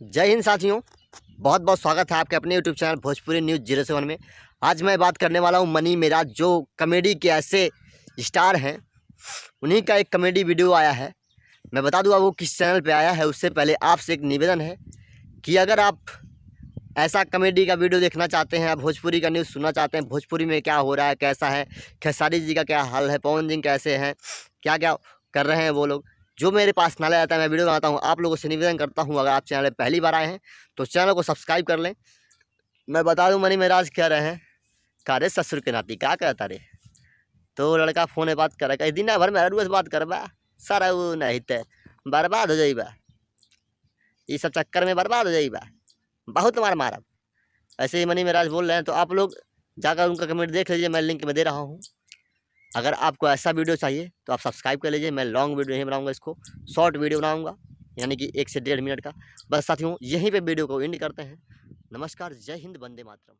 जय हिंद साथियों, बहुत बहुत स्वागत है आपके अपने यूट्यूब चैनल भोजपुरी न्यूज़ 07 में। आज मैं बात करने वाला हूं मनी मेराज, जो कॉमेडी के ऐसे स्टार हैं। उन्हीं का एक कॉमेडी वीडियो आया है। मैं बता दूंगा वो किस चैनल पे आया है। उससे पहले आपसे एक निवेदन है कि अगर आप ऐसा कॉमेडी का वीडियो देखना चाहते हैं, आप भोजपुरी का न्यूज़ सुनना चाहते हैं, भोजपुरी में क्या हो रहा है, कैसा है, खेसारी जी का क्या हाल है, पवन सिंह कैसे हैं, क्या क्या कर रहे हैं वो लोग, जो मेरे पास नाले आता है मैं वीडियो बनाता हूँ। आप लोगों से निवेदन करता हूँ, अगर आप चैनल पे पहली बार आए हैं तो चैनल को सब्सक्राइब कर लें। मैं बता दूँ, मनी मेराज कह रहे हैं, कारे ससुर के नाती क्या कहता रे, तो लड़का फ़ोन में बात कर रहा है, दिन भर मेरा रोज बात करबा, सारा वो नहीं तो बर्बाद हो जाइबा, ये सब चक्कर में बर्बाद हो जाइबा, बहुत मार मारब। ऐसे ही मनी मेराज बोल रहे हैं। तो आप लोग जाकर उनका कमेंट देख लीजिए, मैं लिंक में दे रहा हूँ। अगर आपको ऐसा वीडियो चाहिए तो आप सब्सक्राइब कर लीजिए। मैं लॉन्ग वीडियो नहीं बनाऊंगा, इसको शॉर्ट वीडियो बनाऊंगा, यानी कि 1 से 1.5 मिनट का। बस साथियों, यहीं पे वीडियो को एंड करते हैं। नमस्कार, जय हिंद, वंदे मातरम।